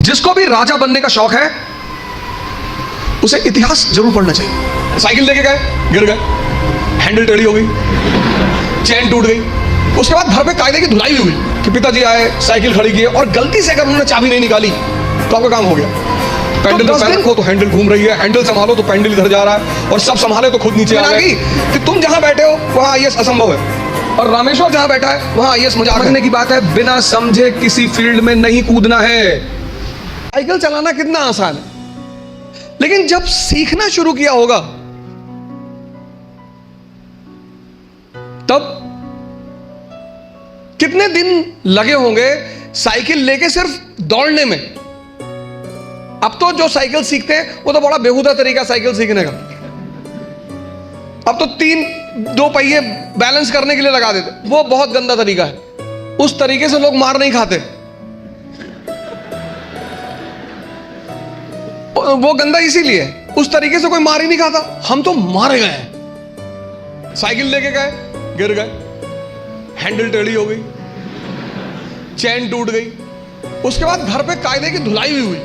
जिसको भी राजा बनने का शौक है उसे इतिहास जरूर पढ़ना चाहिए। साइकिल लेके गए, गिर गए, हैंडल टेढ़ी हो गई, चेन टूट गई। उसके बाद घर पे कायदे की धुलाई भी हुई कि पिताजी आए, साइकिल खड़ी की और गलती से अगर उन्होंने चाबी नहीं निकाली तो आपका काम हो गया। पैंडल पे रखो तो हैंडल घूम रही है, हैंडल संभालो तो पैंडल इधर जा रहा है, और सब संभाले तो खुद नीचे आ गई कि तुम जहां बैठे हो वहां आईएएस असंभव है, और रामेश्वर जहां बैठा है वहां आईएएस मजाक करने की बात है। बिना समझे किसी फील्ड में नहीं कूदना है। साइकिल चलाना कितना आसान है, लेकिन जब सीखना शुरू किया होगा तब कितने दिन लगे होंगे साइकिल लेके सिर्फ दौड़ने में। अब तो जो साइकिल सीखते हैं वो तो बड़ा बेहुदा तरीका साइकिल सीखने का। अब तो दो पहिए बैलेंस करने के लिए लगा देते, वो बहुत गंदा तरीका है। उस तरीके से लोग मार नहीं खाते, वो गंदा इसीलिए, उस तरीके से कोई मार ही नहीं खाता। हम तो मारे गए हैं। साइकिल लेके गए, गिर गए, हैंडल टेढ़ी हो गई, चेन टूट गई। उसके बाद घर पे कायदे की धुलाई भी हुई,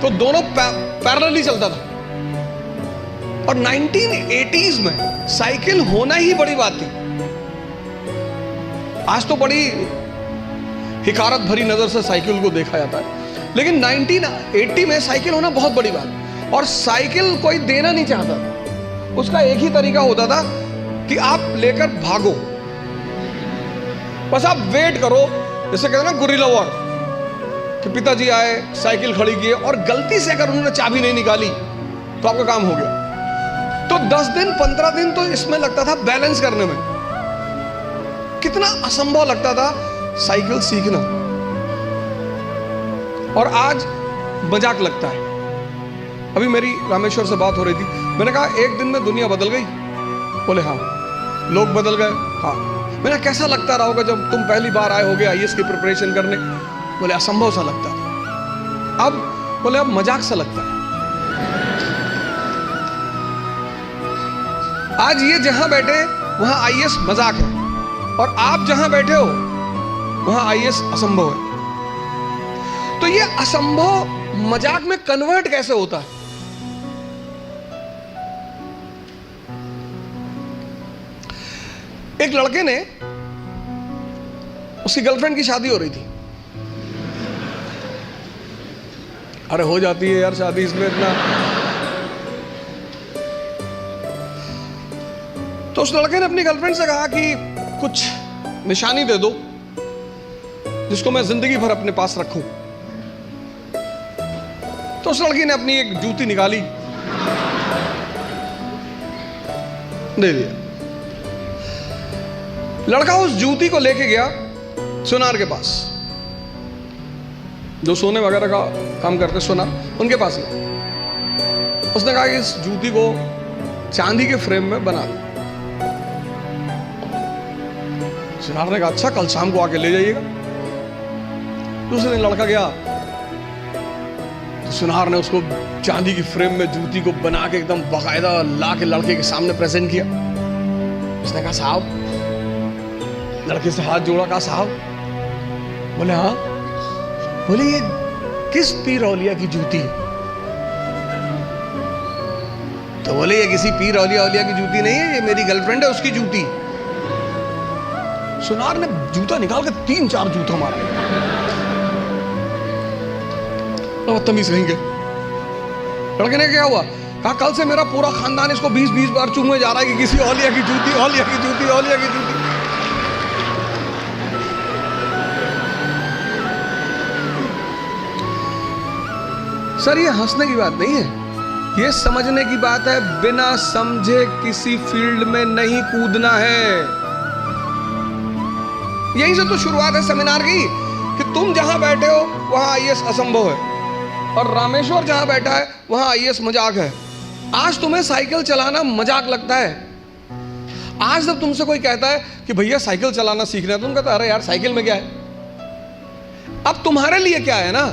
तो दोनों पैरेलली चलता था। और 1980s में साइकिल होना ही बड़ी बात थी। आज तो बड़ी हिकारत भरी नजर से साइकिल को देखा जाता है, लेकिन 1980 में साइकिल होना बहुत बड़ी बात। और साइकिल कोई देना नहीं चाहता था। उसका एक ही तरीका होता था कि आप लेकर भागो, बस आप वेट करो। जैसे कहते हैं ना गुरिल्ला वॉर, कि पिताजी आए, साइकिल खड़ी की और गलती से अगर उन्होंने चाबी नहीं निकाली तो आपका काम हो गया। तो 10 दिन 15 दिन तो इसमें लगता था बैलेंस करने में। कितना असंभव लगता था साइकिल सीखना, और आज मजाक लगता है। अभी मेरी रामेश्वर से बात हो रही थी, मैंने कहा एक दिन में दुनिया बदल गई? बोले हाँ। लोग बदल गए? हाँ। मैंने कैसा लगता रहा होगा जब तुम पहली बार आए होगे आईएएस की प्रिपरेशन करने? बोले असंभव सा लगता था। अब बोले अब मजाक सा लगता है। आज ये जहां बैठे वहां आईएएस मजाक है, और आप जहां बैठे हो वहां आईएएस असंभव है। तो ये असंभव मजाक में कन्वर्ट कैसे होता है? एक लड़के ने, उसकी गर्लफ्रेंड की शादी हो रही थी। अरे हो जाती है यार शादी, इसमें इतना। तो उस लड़के ने अपनी गर्लफ्रेंड से कहा कि कुछ निशानी दे दो जिसको मैं जिंदगी भर अपने पास रखूं। तो उस लड़की ने अपनी एक जूती निकाली, दे दिया। लड़का उस जूती को लेके गया सुनार के पास, जो सोने वगैरह का काम करते सुनार, उनके पास गया। उसने कहा कि इस जूती को चांदी के फ्रेम में बना दो। सुनार ने कहा अच्छा, कल शाम को आके ले जाइएगा। दूसरे दिन लड़का गया तो सुनार ने उसको चांदी की फ्रेम में जूती को बना के एकदम बाकायदा ला के लड़के के सामने प्रेजेंट किया। उसने कहा साहब, लड़के से हाथ जोड़ा, कहा साहब। बोले हाँ। बोले ये किस पीर औलिया की जूती है? तो बोले ये किसी पीर औलिया की जूती नहीं है, ये मेरी गर्लफ्रेंड है, उसकी जूती। सुनार ने जूता निकाल के 3-4 जूता मारा। बदतमीज कहेंगे। लड़के ने क्या हुआ? कहा कल से मेरा पूरा खानदान इसको 20-20 बार चूमे जा रहा है कि किसी औलिया की जूती, औलिया की जूती, औलिया की जूती। सर ये हंसने की बात नहीं है, ये समझने की बात है। बिना समझे किसी फील्ड में नहीं कूदना है। यहीं से तो शुरुआत है सेमिनार की, कि तुम जहां बैठे हो वहां आईएएस असंभव है, और रामेश्वर जहां बैठा है वहां आईएएस मजाक है। आज तुम्हें साइकिल चलाना मजाक लगता है। आज जब तुमसे कोई कहता है कि भैया साइकिल चलाना सीखना है, तुम कहते अरे यार साइकिल में क्या है? अब तुम्हारे लिए क्या है ना,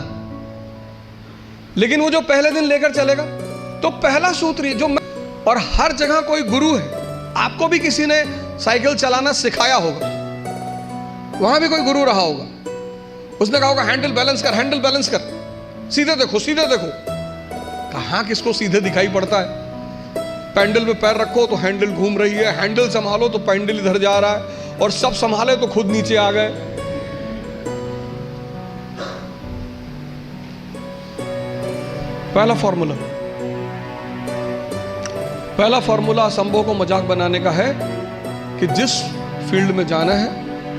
लेकिन वो जो पहले दिन लेकर चलेगा, तो पहला सूत्र जो और हर जगह कोई गुरु है। आपको भी किसी ने साइकिल चलाना सिखाया होगा, वहां भी कोई गुरु रहा होगा, उसने कहा होगा हैंडल बैलेंस कर, हैंडल बैलेंस कर। सीधे देखो, सीधे देखो। कहां किसको सीधे दिखाई पड़ता है? पैंडल में पैर रखो तो हैंडल घूम रही है, हैंडल संभालो तो पैंडल इधर जा रहा है, और सब संभाले तो खुद नीचे आ गए। पहला फॉर्मूला असंभव को मजाक बनाने का है कि जिस फील्ड में जाना है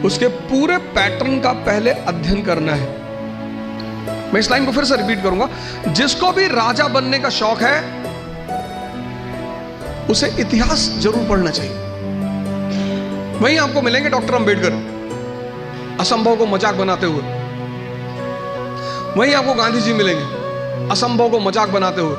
उसके पूरे पैटर्न का पहले अध्ययन करना है। मैं इस लाइन को फिर से रिपीट करूंगा। जिसको भी राजा बनने का शौक है उसे इतिहास जरूर पढ़ना चाहिए। वहीं आपको मिलेंगे डॉक्टर अंबेडकर असंभव को मजाक बनाते हुए, वहीं आपको गांधी जी मिलेंगे असंभव को मजाक बनाते हुए।